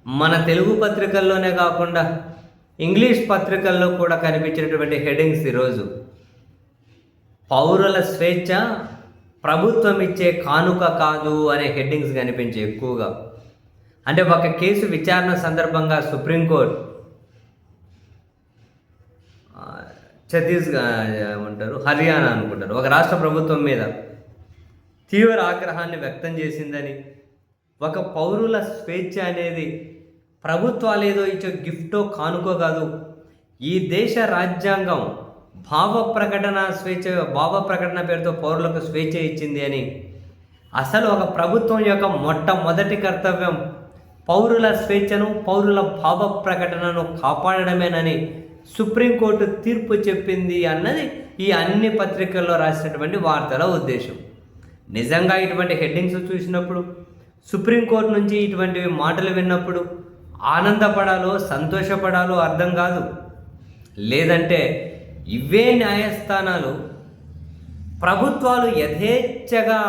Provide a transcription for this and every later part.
మన తెలుగు పత్రికల్లోనే కాకుండా ఇంగ్లీష్ పత్రికల్లో కూడా కనిపించినటువంటి హెడ్డింగ్స్ ఈరోజు పౌరుల స్వేచ్ఛ ప్రభుత్వం ఇచ్చే కానుక కాదు అనే హెడ్డింగ్స్ కనిపించాయి ఎక్కువగా. అంటే ఒక కేసు విచారణ సందర్భంగా సుప్రీంకోర్టు ఏమంటారు హర్యానా అనుకుంటారు ఒక రాష్ట్ర ప్రభుత్వం మీద తీవ్ర ఆగ్రహాన్ని వ్యక్తం చేసిందని, ఒక పౌరుల స్వేచ్ఛ అనేది ప్రభుత్వాలు ఏదో ఇచ్చే గిఫ్టో కానుకో కాదు, ఈ దేశ రాజ్యాంగం భావ ప్రకటన పేరుతో పౌరులకు స్వేచ్ఛ ఇచ్చింది అని, అసలు ఒక ప్రభుత్వం యొక్క మొట్టమొదటి కర్తవ్యం పౌరుల స్వేచ్ఛను పౌరుల భావ ప్రకటనను కాపాడడమేనని సుప్రీంకోర్టు తీర్పు చెప్పింది అన్నది ఈ అన్ని పత్రికల్లో రాసినటువంటి వార్తల ఉద్దేశం. నిజంగా ఇటువంటి హెడ్డింగ్స్ చూసినప్పుడు, సుప్రీంకోర్టు నుంచి ఇటువంటివి మాటలు విన్నప్పుడు ఆనందపడాలో సంతోషపడాలో అర్థం కాదు. లేదంటే ఇవే న్యాయస్థానాలు ప్రభుత్వాలు యథేచ్ఛగా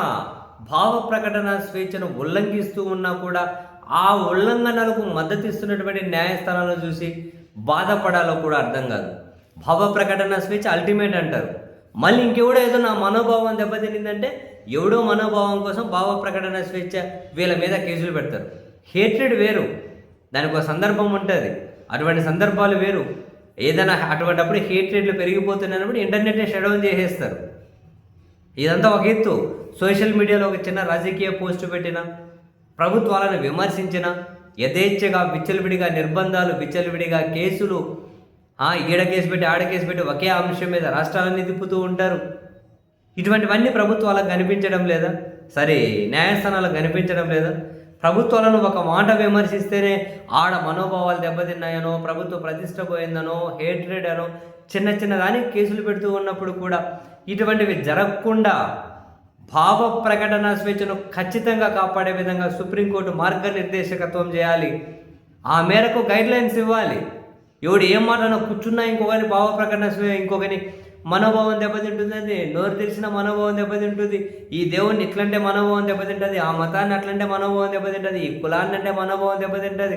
భావ ప్రకటన స్వేచ్ఛను ఉల్లంఘిస్తూ ఉన్నా కూడా ఆ ఉల్లంఘనలకు మద్దతు ఇస్తున్నటువంటి న్యాయస్థానాలను చూసి బాధపడాలో కూడా అర్థం కాదు. భావ ప్రకటన స్వేచ్ఛ అల్టిమేట్ అంటారు, మళ్ళీ ఇంకెవడో ఏదో నా మనోభావం దెబ్బతినిందంటే ఎవడో మనోభావం కోసం భావ ప్రకటన స్వేచ్ఛ వీళ్ళ మీద కేసులు పెడతారు. హేట్రెడ్ వేరు, దానికి ఒక సందర్భం ఉంటుంది, అటువంటి సందర్భాలు వేరు. ఏదైనా అటువంటిప్పుడు హేట్రెడ్లు పెరిగిపోతున్నప్పుడు ఇంటర్నెట్ని షట్ డౌన్ చేసేస్తారు. ఇదంతా ఒక ఎత్తు. సోషల్ మీడియాలో ఒక చిన్న రాజకీయ పోస్టు పెట్టిన, ప్రభుత్వాలను విమర్శించిన, యథేచ్ఛగా విచ్చలవిడిగా నిర్బంధాలు, విచ్చలవిడిగా కేసులు, ఈడ కేసు పెట్టి ఆడ కేసు పెట్టి ఒకే అంశం మీద రాష్ట్రాలన్నీ తిప్పుతూ ఉంటారు. ఇటువంటివన్నీ ప్రభుత్వాలకు కనిపించడం లేదా? సరే, న్యాయస్థానాలకు కనిపించడం లేదా? ప్రభుత్వాలను ఒక మాట విమర్శిస్తేనే ఆడ మనోభావాలు దెబ్బతిన్నాయనో, ప్రభుత్వ ప్రతిష్ట పోయిందనో, హేట్రెడ్ అనో చిన్న చిన్న దానికి కేసులు పెడుతూ ఉన్నప్పుడు కూడా ఇటువంటివి జరగకుండా భావ ప్రకటన స్వేచ్ఛను ఖచ్చితంగా కాపాడే విధంగా సుప్రీంకోర్టు మార్గనిర్దేశకత్వం చేయాలి. ఆ మేరకు గైడ్లైన్స్ ఇవ్వాలి. ఎవడు ఏం మాటనో కూర్చున్నా ఇంకొకరి భావ ప్రకటన ఇంకొకరి మనోభావం దెబ్బతింటుంది, నోరు తెలిసిన మనోభావం దెబ్బతింటుంది, ఈ దేవుణ్ణి ఇట్లంటే మనోభావం దెబ్బతింటుంది, ఆ మతాన్ని అట్లంటే మనోభావం దెబ్బతింటుంది, ఈ కులాన్ని అంటే మనోభావం దెబ్బతింటుంది,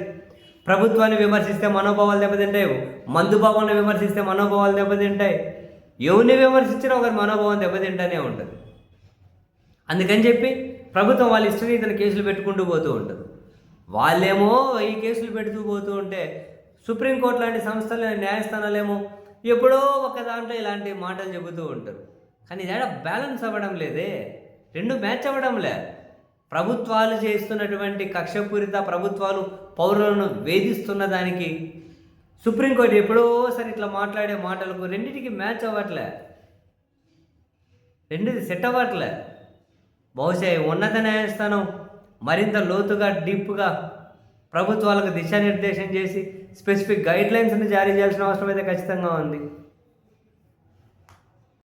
ప్రభుత్వాన్ని విమర్శిస్తే మనోభావాలు దెబ్బతింటాయి, మందుభావాన్ని విమర్శిస్తే మనోభావాలు దెబ్బతింటాయి, ఎవరిని విమర్శించినా ఒకరి మనోభావం దెబ్బతింటూనే ఉంటుంది. అందుకని చెప్పి ప్రభుత్వం వాళ్ళ ఇష్టరీతిన కేసులు పెట్టుకుంటూ పోతూ ఉంటుంది. వాళ్ళేమో ఈ కేసులు పెడుతూ పోతూ ఉంటే సుప్రీంకోర్టు లాంటి సంస్థలు, న్యాయస్థానాలేమో ఎప్పుడో ఒక దాంట్లో ఇలాంటి మాటలు చెబుతూ ఉంటారు. కానీ ఇది బ్యాలెన్స్ అవ్వడం లేదే, రెండు మ్యాచ్ అవ్వడంలే. ప్రభుత్వాలు చేస్తున్నటువంటి కక్షపూరిత, ప్రభుత్వాలు పౌరులను వేధిస్తున్న దానికి సుప్రీంకోర్టు ఎప్పుడోసారి ఇట్లా మాట్లాడే మాటలకు రెండింటికి మ్యాచ్ అవ్వట్లే, రెండుది సెట్ అవ్వట్లే. బహుశా ఉన్నత న్యాయస్థానం మరింత లోతుగా, డీప్గా ప్రభుత్వాలకు దిశానిర్దేశం చేసి స్పెసిఫిక్ గైడ్లైన్స్ని జారీ చేయాల్సిన అవసరం అయితే ఖచ్చితంగా ఉంది.